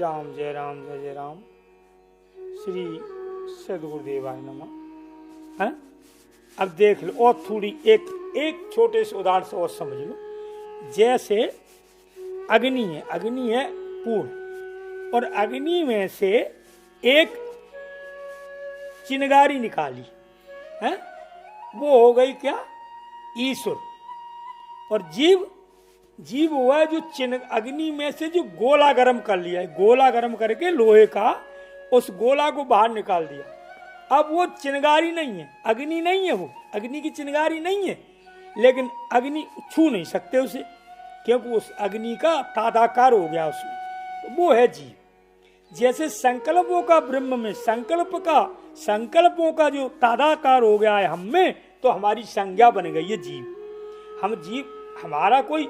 राम जय राम जय जय राम। श्री सदगुरुदेवाय नमः। हैं? अब देख लो और थोड़ी एक छोटे से उदाहरण से और समझ लो। जैसे अग्नि है पूर्ण, और अग्नि में से एक चिनगारी निकाली है, वो हो गई क्या? ईश्वर। और जीव हुआ है जो अग्नि में से जो गोला गर्म कर लिया है, गोला गर्म करके लोहे का उस गोला को बाहर निकाल दिया। अब वो चिनगारी नहीं है, अग्नि नहीं है, वो अग्नि की चिनगारी नहीं है, लेकिन अग्नि छू नहीं सकते उसे, क्योंकि उस अग्नि का तादाकार हो गया उसमें, तो वो है जीव। जैसे संकल्पों का ब्रह्म में संकल्पों का जो तादाकार हो गया है हम में, तो हमारी संज्ञा बन गई है जीव। हम जीव, हमारा कोई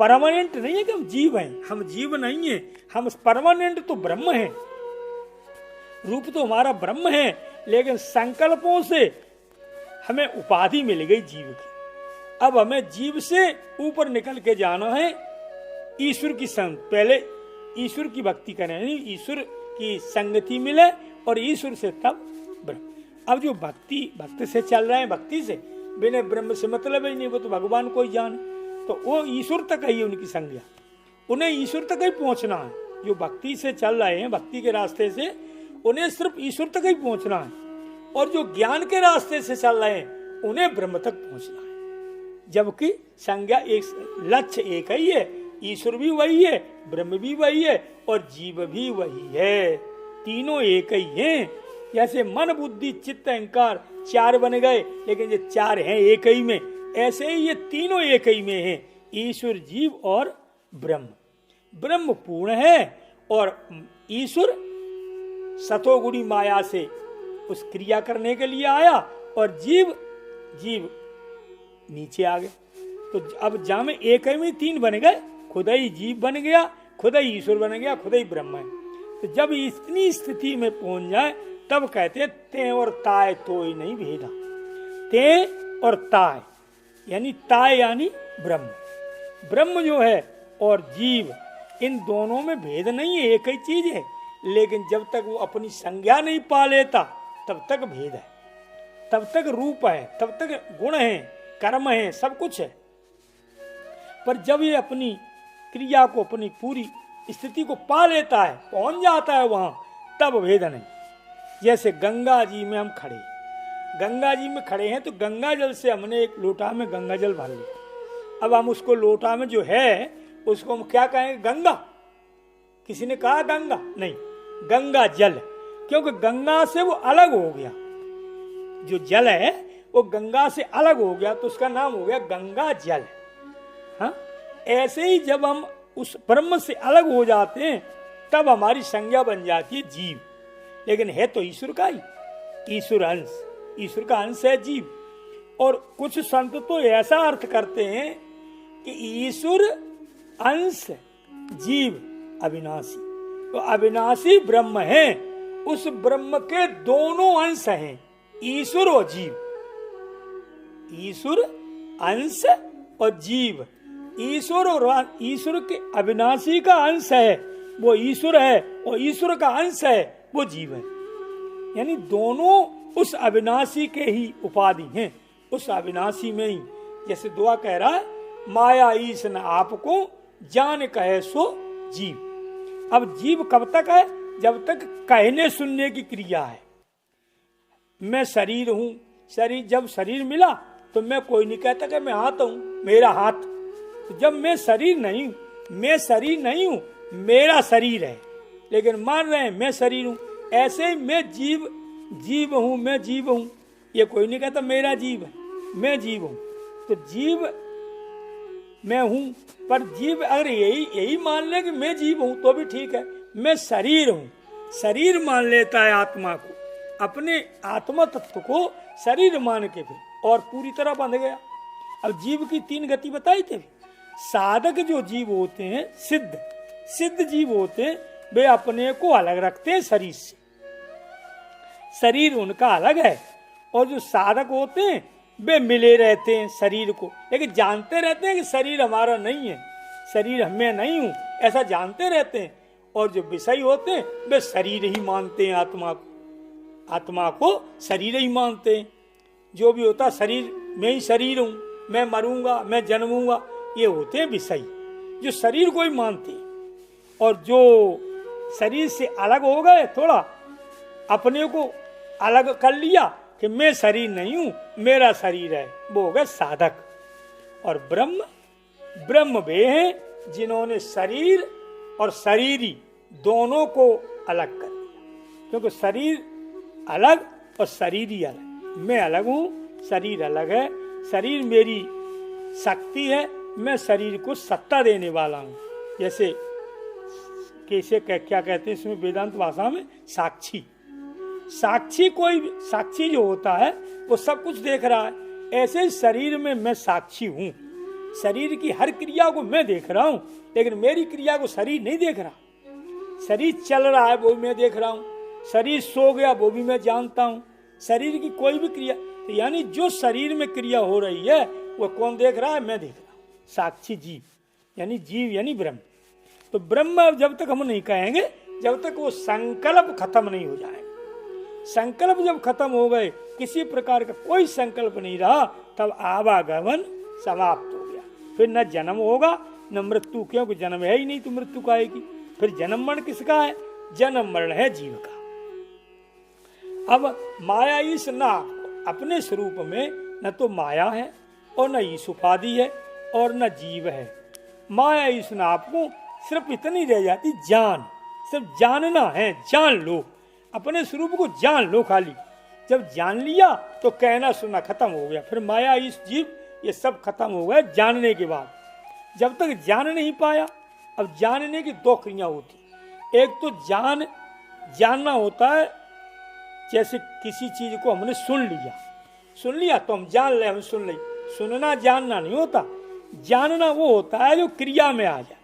परमानेंट नहीं है कि हम जीव हैं, हम जीव नहीं है, हम परमानेंट तो ब्रह्म हैं, रूप तो हमारा ब्रह्म है, लेकिन संकल्पों से हमें उपाधि मिल गई जीव की। अब हमें जीव से ऊपर निकल के जाना है ईश्वर की संग, पहले ईश्वर की भक्ति करें, ईश्वर की संगति मिले और ईश्वर से तब ब्रह्म। अब जो भक्ति से चल रहे हैं, भक्ति से बिना ब्रह्म से मतलब ही नहीं, वो तो भगवान को ही जाने, तो वो ईश्वर तक ही उनकी संज्ञा, उन्हें ईश्वर तक ही पहुंचना है। जो भक्ति से चल रहे हैं, भक्ति के रास्ते से, उन्हें सिर्फ ईश्वर तक ही पहुंचना है, और जो ज्ञान के रास्ते से चल रहे हैं उन्हें ब्रह्म तक पहुंचना है। जबकि संज्ञा एक, लक्ष्य एक ही है, ईश्वर भी वही है, ब्रह्म भी वही है और जीव भी वही है, तीनों एक ही हैं। जैसे मन बुद्धि चित्त अहंकार चार बन गए, लेकिन ये चार हैं एक ही में, ऐसे ही ये तीनों एक ही में हैं, ईश्वर जीव और ब्रह्म। ब्रह्म पूर्ण है और ईश्वर सतोगुणी माया से उस क्रिया करने के लिए आया, और जीव नीचे आ गए। तो अब जहां में एक ही में तीन बन गए, खुद ही जीव बन गया, खुद ही ईश्वर बन गया, खुद ही ब्रह्म है। तो जब इतनी स्थिति में पहुंच जाए तब कहते हैं ते और ताय तो ही नहीं भेदा। ते और ताय यानी ताय यानी ब्रह्म जो है और जीव, इन दोनों में भेद नहीं है, एक ही चीज है, लेकिन जब तक वो अपनी संज्ञा नहीं पा लेता तब तक भेद है, तब तक रूप है, तब तक गुण है, कर्म है, सब कुछ है। पर जब ये अपनी क्रिया को, अपनी पूरी स्थिति को पा लेता है, पहुंच जाता है वहां, तब भेद नहीं। जैसे गंगा जी में हम खड़े, गंगा जी में खड़े हैं, तो गंगा जल से हमने एक लोटा में गंगा जल भर लिया। अब हम उसको लोटा में जो है उसको हम क्या कहेंगे? गंगा। किसी ने कहा गंगा? नहीं, गंगा जल, क्योंकि गंगा से वो अलग हो गया, जो जल है वो गंगा से अलग हो गया, तो उसका नाम हो गया गंगा जल। हाँ, ऐसे ही जब हम उस ब्रह्म से अलग हो जाते हैं तब हमारी संज्ञा बन जाती है जीव, लेकिन है तो ईश्वर का ही, ईश्वर अंश, ईश्वर का अंश है जीव। और कुछ संत तो ऐसा अर्थ करते हैं कि ईश्वर अंश जीव अविनाशी, तो अविनाशी ब्रह्म है, उस ब्रह्म के दोनों अंश हैं, ईश्वर और जीव, ईश्वर अंश और जीव। ईश्वर और ईश्वर के अविनाशी का अंश है वो ईश्वर है, और ईश्वर का अंश है वो जीव है, यानी दोनों उस अविनाशी के ही उपाधि हैं, उस अविनाशी में ही। जैसे दुआ कह रहा है, माया ईश न आपको जान कहे सो जीव। अब जीव कब तक है? जब तक कहने सुनने की क्रिया है। मैं शरीर हूं, जब शरीर मिला तो मैं कोई नहीं कहता कि मैं हाथ हूं, मेरा हाथ। तो जब मैं शरीर नहीं हूं, मेरा शरीर है, लेकिन मान रहे हैं मैं शरीर हूं। ऐसे ही मैं जीव हूं, मैं जीव हूं, ये कोई नहीं कहता मेरा जीव है, मैं जीव हूं। तो जीव मैं हूं, पर जीव अगर यही मान ले कि मैं जीव हूं तो भी ठीक है। मैं शरीर हूं, शरीर मान लेता है आत्मा को, अपने आत्मा तत्व को शरीर मान के फिर और पूरी तरह बंध गया। अब जीव की तीन गति बताई थे। साधक जो जीव होते हैं, सिद्ध जीव होते हैं, वे अपने को अलग रखते हैं शरीर से, शरीर उनका अलग है। और जो साधक होते हैं वे मिले रहते हैं शरीर को, लेकिन जानते रहते हैं कि शरीर हमारा नहीं है, शरीर मैं नहीं हूं, ऐसा जानते रहते हैं। और जो विषयी होते हैं वे शरीर ही मानते हैं, आत्मा को शरीर ही मानते हैं। जो भी होता शरीर, मैं ही शरीर हूं, मैं मरूंगा, मैं जन्मूंगा, ये होते हैं विषयी जो शरीर को ही मानते हैं। और जो शरीर से अलग हो गए, थोड़ा अपने को अलग कर लिया कि मैं शरीर नहीं हूं, मेरा शरीर है, वो हो गए साधक। और ब्रह्म वे हैं जिन्होंने शरीर और शरीरी दोनों को अलग कर दिया। क्योंकि शरीर अलग और शरीरी अलग, मैं अलग हूं, शरीर अलग है। शरीर मेरी शक्ति है, मैं शरीर को सत्ता देने वाला हूं। जैसे कैसे क्या कहते हैं इसमें वेदांत भाषा में, साक्षी। साक्षी जो होता है वो सब कुछ देख रहा है। ऐसे ही शरीर में मैं साक्षी हूं, शरीर की हर क्रिया को मैं देख रहा हूं, लेकिन मेरी क्रिया को शरीर नहीं देख रहा। शरीर चल रहा है वो भी मैं देख रहा हूं, शरीर सो गया वो भी मैं जानता हूं। शरीर की कोई भी क्रिया, तो यानी जो शरीर में क्रिया हो रही है वो कौन देख रहा है? मैं देख रहा हूं। साक्षी जीव यानी ब्रह्म। तो ब्रह्म जब तक हम नहीं कहेंगे, जब तक वो संकल्प खत्म नहीं हो जाएंगे। संकल्प जब खत्म हो गए, किसी प्रकार का कोई संकल्प नहीं रहा, तब आवागमन समाप्त हो गया। फिर न जन्म होगा न मृत्यु, क्योंकि जन्म है ही नहीं तो मृत्यु का आएगी। फिर जन्म मरण किसका है? जन्म मरण है जीव का। अब माया ईश न अपने स्वरूप में न तो माया है और न ईश उपाधि है और न जीव है। माया ईश न आपको सिर्फ इतनी रह जाती, जान, सिर्फ जानना है, जान लो अपने स्वरूप को, जान लो खाली। जब जान लिया तो कहना सुनना खत्म हो गया। फिर माया ईश जीव ये सब खत्म हो गया जानने के बाद। जब तक जान नहीं पाया, अब जानने की दो क्रिया होती। एक तो जानना होता है, जैसे किसी चीज को हमने सुन लिया तो हम जान ले, हम सुन ले। सुनना जानना नहीं होता, जानना वो होता है जो क्रिया में आ जाए।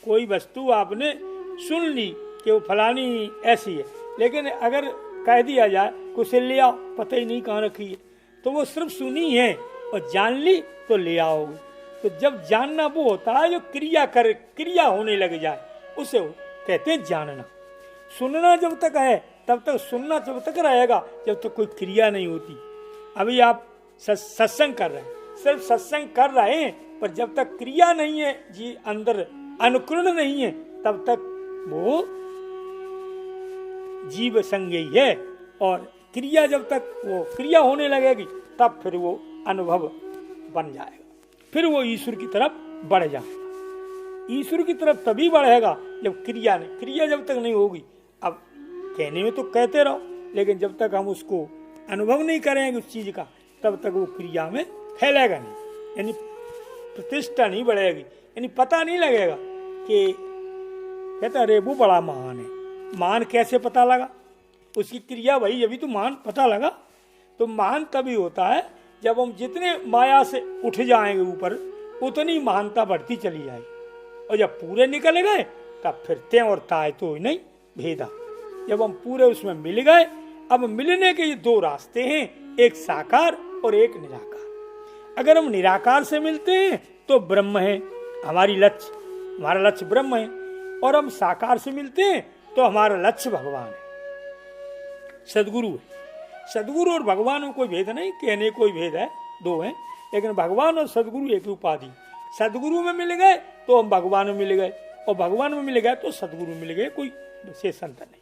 कोई वस्तु आपने सुन ली कि वो फलानी ऐसी है, लेकिन अगर कह दिया जाए उसे ले आओ, पता ही नहीं कहाँ रखी है, तो वो सिर्फ सुनी है और जान ली तो ले आओगे। तो जब जानना वो होता है जो क्रिया होने लग जाए, उसे कहते हैं जानना। सुनना जब तक है तब तक, सुनना जब तक रहेगा जब तक कोई क्रिया नहीं होती। अभी आप सत्संग कर रहे हैं, सिर्फ सत्संग कर रहे हैं, पर जब तक क्रिया नहीं है जी, अंदर अनुकरण नहीं है, तब तक वो जीव संग ही है। और क्रिया जब तक वो क्रिया होने लगेगी तब फिर वो अनुभव बन जाएगा, फिर वो ईश्वर की तरफ बढ़ जाएगा। ईश्वर की तरफ तभी बढ़ेगा जब क्रिया जब तक नहीं होगी। अब कहने में तो कहते रहो, लेकिन जब तक हम उसको अनुभव नहीं करेंगे उस चीज का, तब तक वो क्रिया में फैलेगा नहीं, यानी प्रतिष्ठा नहीं बढ़ेगी, यानी पता नहीं लगेगा कि कहता अरे वो बड़ा महान है। महान कैसे पता लगा? उसकी क्रिया वही, अभी तो महान पता लगा। तो महान तभी होता है जब हम जितने माया से उठ जाएंगे ऊपर, उतनी महानता बढ़ती चली जाएगी। और जब पूरे निकल गए तब फिर ते और ताए तो नहीं भेदा। जब हम पूरे उसमें मिल गए, अब मिलने के ये दो रास्ते हैं, एक साकार और एक निराकार। अगर हम निराकार से मिलते हैं तो ब्रह्म है हमारा लक्ष्य ब्रह्म है, और हम साकार से मिलते हैं तो हमारा लक्ष्य भगवान है, सदगुरु है। सदगुरु और भगवान में कोई भेद नहीं, कहने कोई भेद है, दो हैं, लेकिन भगवान और सदगुरु एक उपाधि। सदगुरु में मिल गए तो हम भगवान में मिल गए, और भगवान में मिल गए तो सदगुरु मिल गए, कोई विशेष अंतर नहीं।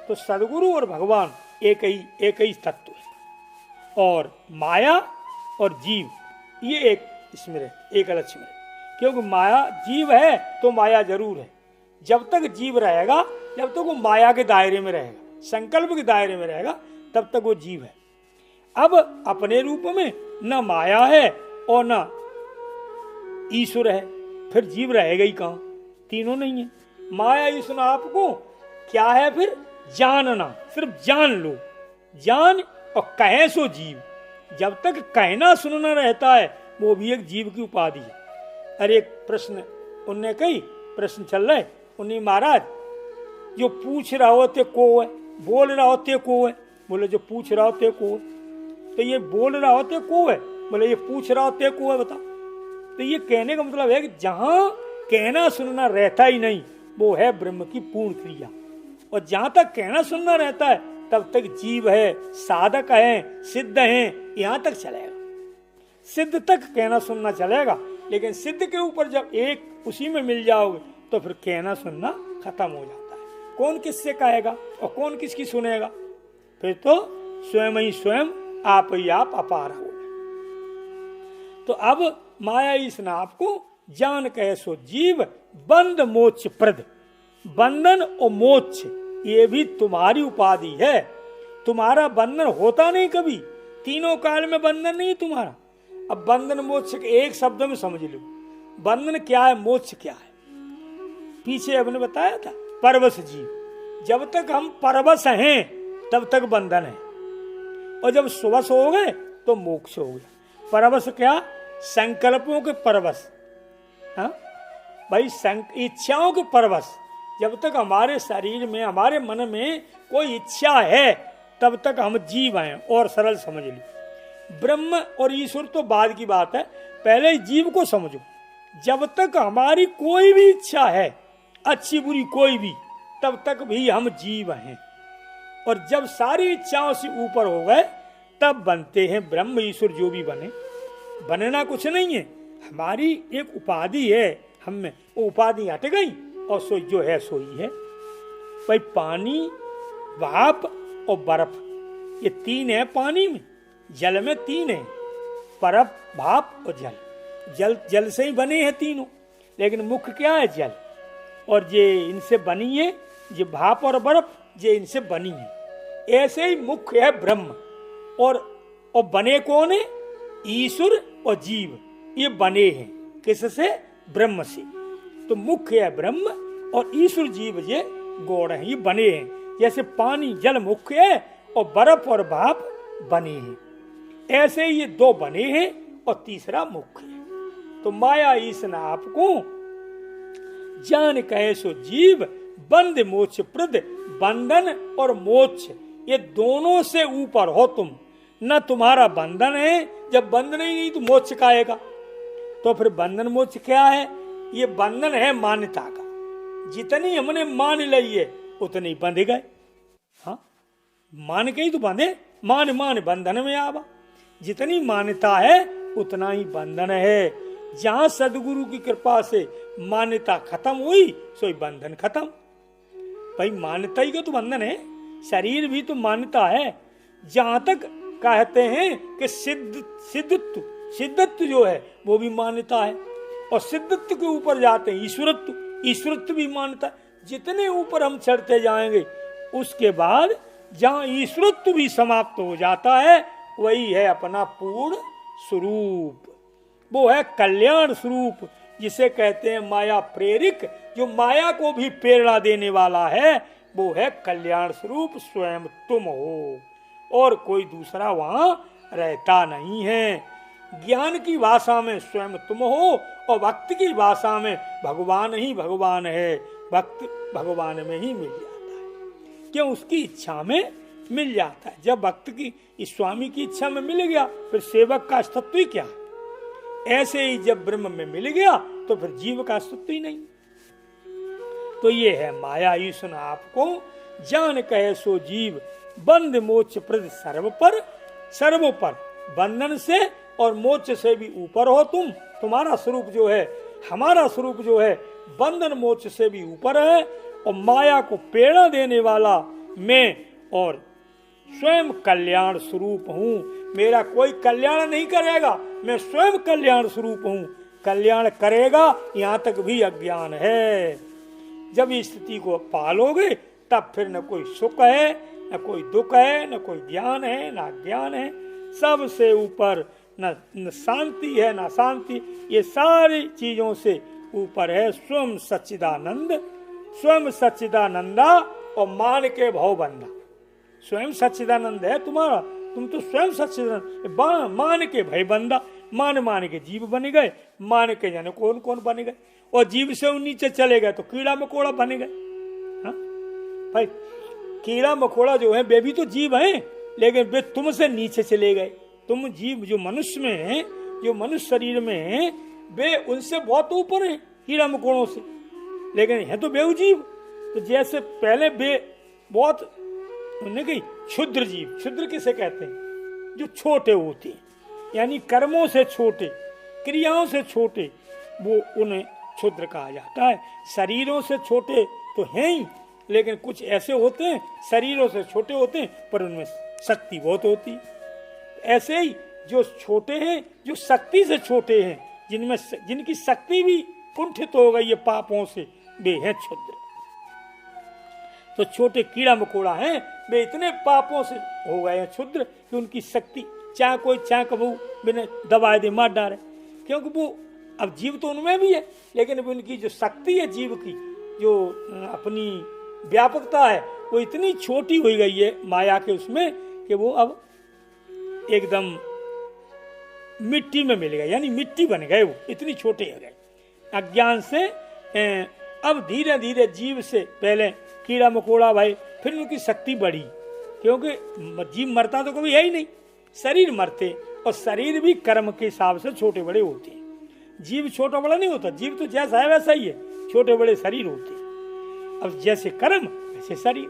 तो सदगुरु और भगवान एक ही तत्व है। और माया और जीव ये एक इसमें रहे, एक लक्ष्य में, क्योंकि माया जीव है तो माया जरूर है। जब तक जीव रहेगा, जब तक वो माया के दायरे में रहेगा, संकल्प के दायरे में रहेगा, तब तक वो जीव है। अब अपने रूप में न माया है और न ईश्वर है, फिर जीव रहेगा ही कहां? तीनों नहीं है। माया ईश्वर आपको क्या है? फिर जानना, सिर्फ जान लो, जान और कहे सो जीव। जब तक कहना सुनना रहता है वो भी एक जीव की उपाधि है। अरे एक प्रश्न उनने कही, प्रश्न चल रहे, उन्हीं महाराज जो पूछ रहा होते को है, बोल रहा होते को है, बोले जो पूछ रहा होते को है, तो ये बोल रहा होते को है, बोले ये पूछ रहा होते को है, बता। तो ये कहने का मतलब है कि जहां कहना सुनना रहता ही नहीं, वो है ब्रह्म की पूर्ण क्रिया। और जहां तक कहना सुनना रहता है तब तक जीव है, साधक है, सिद्ध है, यहां तक चलेगा। सिद्ध तक कहना सुनना चलेगा, लेकिन सिद्ध के ऊपर जब एक उसी में मिल जाओगे तो फिर कहना सुनना खत्म हो जाता है। कौन किससे कहेगा और कौन किसकी सुनेगा? फिर तो स्वयं ही स्वयं आप ही आप अपार हो गए। तो अब माया इस नाप को जान कहे सो जीव बंद मोक्ष प्रद। बंधन और मोक्ष ये भी तुम्हारी उपाधि है। तुम्हारा बंधन होता नहीं कभी, तीनों काल में बंधन नहीं तुम्हारा। अब बंधन मोक्ष एक शब्द में समझ लो, बंधन क्या है, मोक्ष क्या है। पीछे हमने बताया था परवश जीव, जब तक हम परवश हैं तब तक बंधन है, और जब सुवश हो गए तो मोक्ष हो गया। परवश क्या? संकल्पों के परवश, हाँ भाई, इच्छाओं के परवश। जब तक हमारे शरीर में, हमारे मन में कोई इच्छा है तब तक हम जीव हैं। और सरल समझ लो, ब्रह्म और ईश्वर तो बाद की बात है, पहले जीव को समझो। जब तक हमारी कोई भी इच्छा है, अच्छी बुरी कोई भी, तब तक भी हम जीव हैं। और जब सारी इच्छाओं से ऊपर हो गए तब बनते हैं ब्रह्म ईश्वर। जो भी बने, बनना कुछ नहीं है, हमारी एक उपाधि है हम में, वो उपाधि हट गई और सो जो है सो ही है। भाई पानी, भाप और बर्फ, ये तीन है पानी में। जल में तीन है, बर्फ, भाप और जल। जल से ही बने हैं तीनों, लेकिन मुख्य क्या है? जल। और ये इनसे बनी है, ये भाप और बर्फ, ये इनसे बनी है। ऐसे ही मुख्य है ब्रह्म। और बने कौन है? ईश्वर और जीव, ये बने हैं किससे? ब्रह्म से। तो मुख्य है ब्रह्म और ईश्वर जीव ये गौड़ हैं, ये बने हैं। जैसे पानी जल मुख्य है और बर्फ और भाप बने हैं, ऐसे ही ये दो बने हैं और तीसरा मुख्य है। तो माया इस नाप को जान कहे सो जीव बंद मोक्ष प्रद। बंधन और मोक्ष ये दोनों से ऊपर हो तुम। न तुम्हारा बंधन है, जब बंधन ही नहीं तो मोक्ष का आएगा। तो फिर बंधन मोक्ष क्या है? ये बंधन है मान्यता का। जितनी हमने मान ली है उतनी बंध गए। हाँ, मान के ही तो बंधे, मान मान बंधन में आवा। जितनी मान्यता है उतना ही बंधन है। जहां सदगुरु की कृपा से मान्यता खत्म हुई सो बंधन खत्म। भाई मान्यता ही का तो बंधन है, शरीर भी तो मान्यता है। जहां तक कहते हैं कि सिद्धत्व जो है वो भी मान्यता है, और सिद्धत्व के ऊपर जाते हैं ईश्वरत्व भी मान्यता है। जितने ऊपर हम चढ़ते जाएंगे उसके बाद जहां ईश्वरत्व भी समाप्त हो जाता है वही है अपना पूर्ण स्वरूप। वो है कल्याण स्वरूप, जिसे कहते हैं माया प्रेरिक। जो माया को भी प्रेरणा देने वाला है वो है कल्याण स्वरूप, स्वयं तुम हो, और कोई दूसरा वहां रहता नहीं है। ज्ञान की भाषा में स्वयं तुम हो और भक्ति की भाषा में भगवान ही भगवान है। भक्त भगवान में ही मिल जाता है, क्यों? उसकी इच्छा में मिल जाता है। जब भक्त की, इस स्वामी की इच्छा में मिल गया फिर सेवक का अस्तित्व ही क्या है। ऐसे ही जब ब्रह्म में मिल गया तो फिर जीव का अस्तित्व ही नहीं। तो ये है माया ईश्वर आपको जान कहे सो जीव बंद मोक्ष प्रद सर्व पर। बंधन से और मोक्ष से भी ऊपर हो तुम। तुम्हारा स्वरूप जो है, हमारा स्वरूप जो है, बंधन मोक्ष से भी ऊपर है। और माया को प्रेरणा देने वाला मैं, और स्वयं कल्याण स्वरूप हूँ। मेरा कोई कल्याण नहीं करेगा, मैं स्वयं कल्याण स्वरूप हूँ। कल्याण करेगा यहाँ तक भी अज्ञान है। जब इस स्थिति को पालोगे तब फिर न कोई सुख है, न कोई दुख है, न कोई ज्ञान है, न अज्ञान है। सबसे ऊपर न शांति है न शांति, ये सारी चीजों से ऊपर है स्वयं सच्चिदानंद। स्वयं सच्चिदानंदा और मान के भव बंदा। स्वयं सच्चिदानंद है तुम्हारा, तुम तो स्वयं सच्चिदानंद। मान के भय बंदा, मान के जीव बन गए, मान के जाने कौन कौन बन गए। और जीव से नीचे चले गए तो कीड़ा मकोड़ा बन गए। हाँ भाई, कीड़ा मकोड़ा जो है वे भी तो जीव हैं, लेकिन वे तुमसे नीचे चले गए। तुम जीव जो मनुष्य में है, जो मनुष्य शरीर में है, वे उनसे बहुत ऊपर है कीड़ा मकोड़ों से। लेकिन है तो बेवजीव। तो जैसे पहले बहुत उन्होंने कही क्षुद्र जीव, क्षुद्र किसे कहते हैं? जो छोटे होते हैं, यानी कर्मों से छोटे, क्रियाओं से छोटे, वो उन्हें क्षुद्र कहा जाता है। शरीरों से छोटे तो हैं ही, लेकिन कुछ ऐसे होते हैं शरीरों से छोटे होते हैं पर उनमें शक्ति बहुत होती है। ऐसे ही जो छोटे हैं, जो शक्ति से छोटे हैं, जिनकी शक्ति भी कुंठित हो गई है पापों से, वे हैं क्षुद्र। तो छोटे कीड़ा मकोड़ा हैं, वे इतने पापों से हो गए हैं क्षुद्र कि उनकी शक्ति चाहे कोई चाहे कबू बिना दबाए दे मार डाले, क्योंकि वो अब जीव तो उनमें भी है, लेकिन उनकी जो शक्ति है जीव की, जो अपनी व्यापकता है, वो इतनी छोटी हो गई है माया के उसमें कि वो अब एकदम मिट्टी में मिल गए, यानी मिट्टी बन गए, वो इतनी छोटे हो गए अज्ञान से। अब धीरे धीरे जीव से पहले कीड़ा मकोड़ा भाई, फिर उनकी शक्ति बढ़ी, क्योंकि जीव मरता तो कभी है ही नहीं, शरीर मरते, और शरीर भी कर्म के हिसाब से छोटे बड़े होते हैं। जीव छोटा बड़ा नहीं होता, जीव तो जैसा है वैसा ही है, छोटे बड़े शरीर होते हैं। अब जैसे कर्म वैसे शरीर।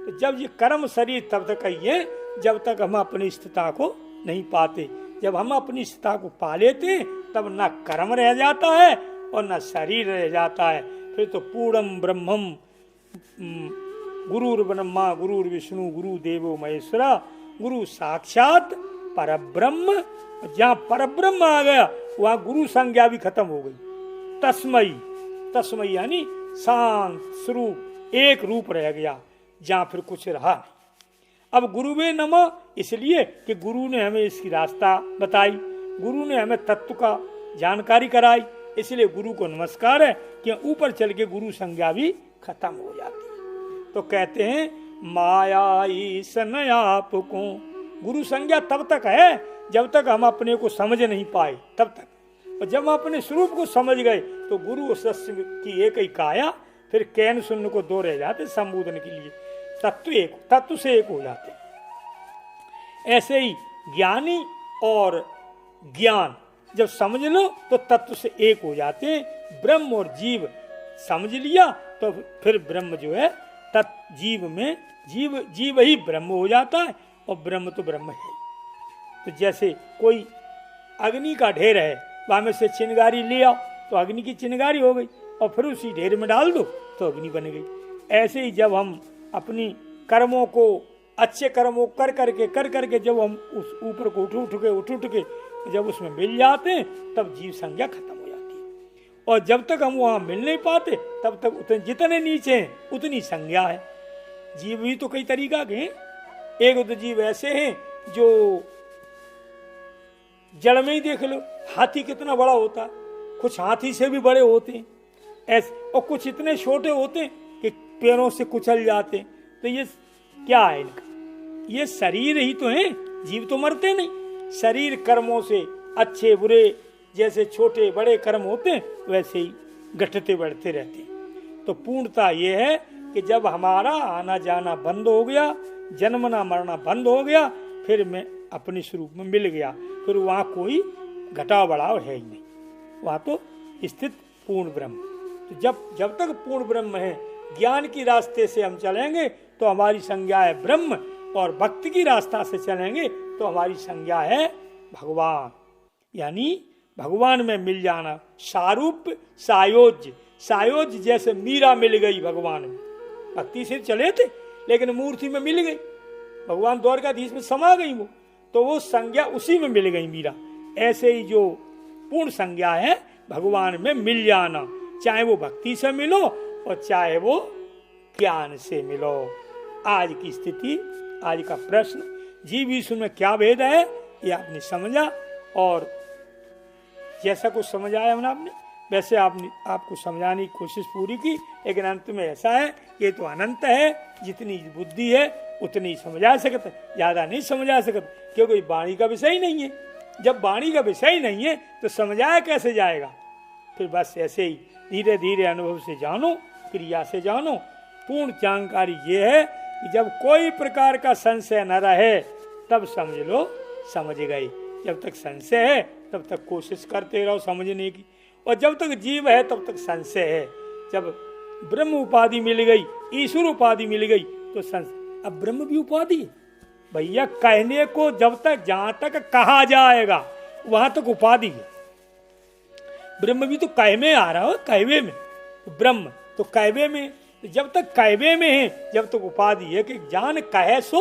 तो जब ये कर्म शरीर तब तक ही है जब तक हम अपनी स्थिति को नहीं पाते। जब हम अपनी स्थिति को पा लेते हैं तब ना कर्म रह जाता है और ना शरीर रह जाता है। फिर तो पूर्णम ब्रह्मम गुरुर ब्रह्मा गुरुर विष्णु गुरु देवो महेश्वरा गुरु साक्षात परब्रह्म। जहाँ परब्रह्म आ गया वहाँ गुरु संज्ञा भी खत्म हो गई। तस्मयी, तस्मयी यानी शांत स्वरूप, एक रूप रह गया, जहाँ फिर कुछ रहा नहीं। अब गुरुवे नमः, इसलिए कि गुरु ने हमें इसकी रास्ता बताई, गुरु ने हमें तत्व का जानकारी कराई, इसलिए गुरु को नमस्कार है कि ऊपर चल के गुरु संज्ञा भी खत्म हो जाती है। तो कहते हैं माया ईसन आपको, गुरु संज्ञा तब तक है जब तक हम अपने को समझ नहीं पाए, तब तक। और जब हम अपने स्वरूप को समझ गए तो गुरु और शिष्य की एक ही काया, फिर कैन सुनने को दो रह जाते संबोधन के लिए, तत्व एक, तत्व से एक हो जाते। ऐसे ही ज्ञानी और ज्ञान जब समझ लो तो तत्व से एक हो जाते हैं। ब्रह्म और जीव समझ लिया तो फिर ब्रह्म जो है तत्व जीव में, जीव ही ब्रह्म हो जाता है और ब्रह्म तो ब्रह्म है। तो जैसे कोई अग्नि का ढेर है, वहां में से चिंगारी ले आओ तो अग्नि की चिंगारी हो गई, और फिर उसी ढेर में डाल दो तो अग्नि बन गई। ऐसे ही जब हम अपनी कर्मों को, अच्छे कर्मों कर करके जब हम उस ऊपर को उठ के जब उसमें मिल जाते हैं तब जीव संज्ञा खत्म हो जाती है। और जब तक हम वहां मिल नहीं पाते तब तक जितने नीचे हैं उतनी संज्ञा है। जीव भी तो कई तरीका के हैं। एक तो जीव ऐसे हैं जो जड़ में ही देख लो, हाथी कितना बड़ा होता है, कुछ हाथी से भी बड़े होते हैं ऐसे, और कुछ इतने छोटे होते हैं कि पैरों से कुचल जाते हैं। तो ये क्या है इनका? ये शरीर ही तो है, जीव तो मरते नहीं। शरीर कर्मों से अच्छे बुरे जैसे छोटे बड़े कर्म होते हैं वैसे ही घटते बढ़ते रहते हैं। तो पूर्णता ये है कि जब हमारा आना जाना बंद हो गया, जन्मना मरना बंद हो गया, फिर मैं अपने स्वरूप में मिल गया, फिर वहाँ कोई घटाव बढ़ाव है ही नहीं, वहाँ तो स्थित पूर्ण ब्रह्म। तो जब तक पूर्ण ब्रह्म है, ज्ञान की रास्ते से हम चलेंगे तो हमारी संज्ञा है ब्रह्म, और भक्ति की रास्ता से चलेंगे तो हमारी संज्ञा है भगवान, यानी भगवान में मिल जाना। सारूप्य सायोज्य, सायोज्य जैसे मीरा मिल गई भगवान में, भक्ति से चले थे लेकिन मूर्ति में मिल गई, भगवान द्वारकाधीश में समा गई वो संज्ञा उसी में मिल गई मीरा। ऐसे ही जो पूर्ण संज्ञा है भगवान में मिल जाना, चाहे वो भक्ति से मिलो और चाहे वो ज्ञान से मिलो। आज की स्थिति, आज का प्रश्न, जीव ईश्वर में क्या भेद है ये आपने समझा, और जैसा कुछ समझाया हमने आपने वैसे आपको समझाने की कोशिश पूरी की, लेकिन अंत में ऐसा है ये तो अनंत है, जितनी बुद्धि है उतनी ही समझा सकते, ज्यादा नहीं समझा सकते, क्योंकि वाणी का विषय ही नहीं है। जब वाणी का विषय ही नहीं है तो समझाया कैसे जाएगा? फिर बस ऐसे ही धीरे धीरे अनुभव से जानो, क्रिया से जानो। पूर्ण जानकारी ये है कि जब कोई प्रकार का संशय न रहे तब समझ लो समझ गए। जब तक संशय है तब तक कोशिश करते रहो समझने की, और जब तक जीव है तब तक संशय है। जब ब्रह्म उपाधि मिल गई, ईश्वर उपाधि मिल गई, तो अब ब्रह्म भी उपाधि है भैया। कहने को जब तक जहां तक कहा जाएगा वहां तक उपाधि है। ब्रह्म भी तो कह में आ रहा हो, कहवे में, ब्रह्म तो कहवे में, जब तक कहवे में है जब तक उपाधि है कि जान कहे सो,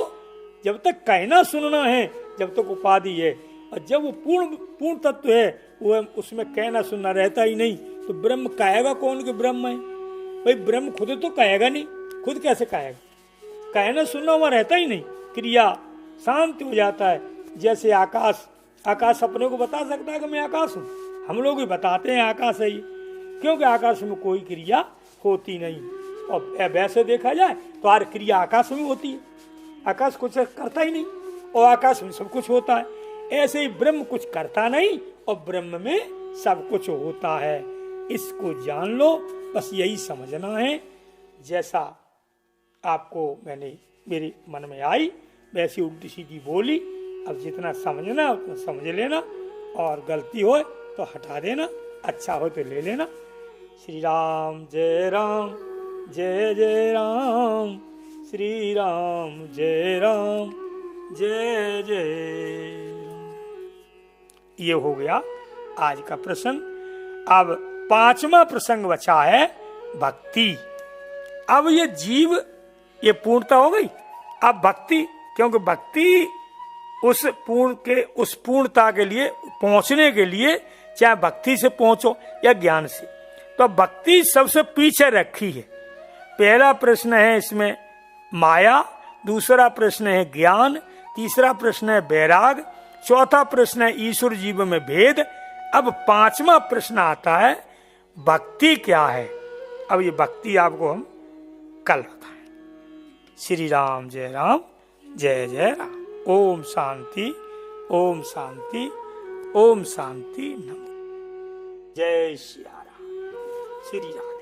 जब तक कहना सुनना है जब तक उपाधि है। और जब वो पूर्ण तत्व है वो उसमें कहना सुनना रहता ही नहीं, तो ब्रह्म कहेगा कौन कि ब्रह्म है? भाई ब्रह्म खुद तो कहेगा नहीं, खुद कैसे कहेगा? कहना सुनना वहां रहता ही नहीं, क्रिया शांत हो जाता है। जैसे आकाश, आकाश अपने को बता सकता है कि मैं आकाश हूँ? हम लोग ही बताते हैं आकाश है ये, क्योंकि आकाश में कोई क्रिया होती नहीं। और वैसे देखा जाए तो हर क्रिया आकाश में होती है, आकाश कुछ करता ही नहीं और आकाश में सब कुछ होता है। ऐसे ही ब्रह्म कुछ करता नहीं और ब्रह्म में सब कुछ होता है। इसको जान लो, बस यही समझना है। जैसा आपको मैंने मेरे मन में आई वैसी उल्टी सीधी बोली। अब जितना समझना उतना समझ लेना, और गलती हो तो हटा देना, अच्छा हो तो ले लेना। श्री राम जय राम, जय जय राम, श्री राम जय राम, जय जय राम। ये हो गया आज का प्रसंग। अब 5वां प्रसंग बचा है भक्ति। अब ये जीव, ये पूर्णता हो गई। अब भक्ति, क्योंकि भक्ति उस पूर्णता के लिए पहुंचने के लिए, चाहे भक्ति से पहुंचो या ज्ञान से, तो भक्ति सबसे पीछे रखी है। पहला प्रश्न है इसमें माया, दूसरा प्रश्न है ज्ञान, तीसरा प्रश्न है वैराग, चौथा प्रश्न है ईश्वर जीव में भेद। अब 5वां प्रश्न आता है भक्ति क्या है। अब ये भक्ति आपको हम कल बताएं। श्री राम जय राम, जय जय राम। ओम शांति, ओम शांति, ओम शांति। नमः। जय श्री राम, श्री राम।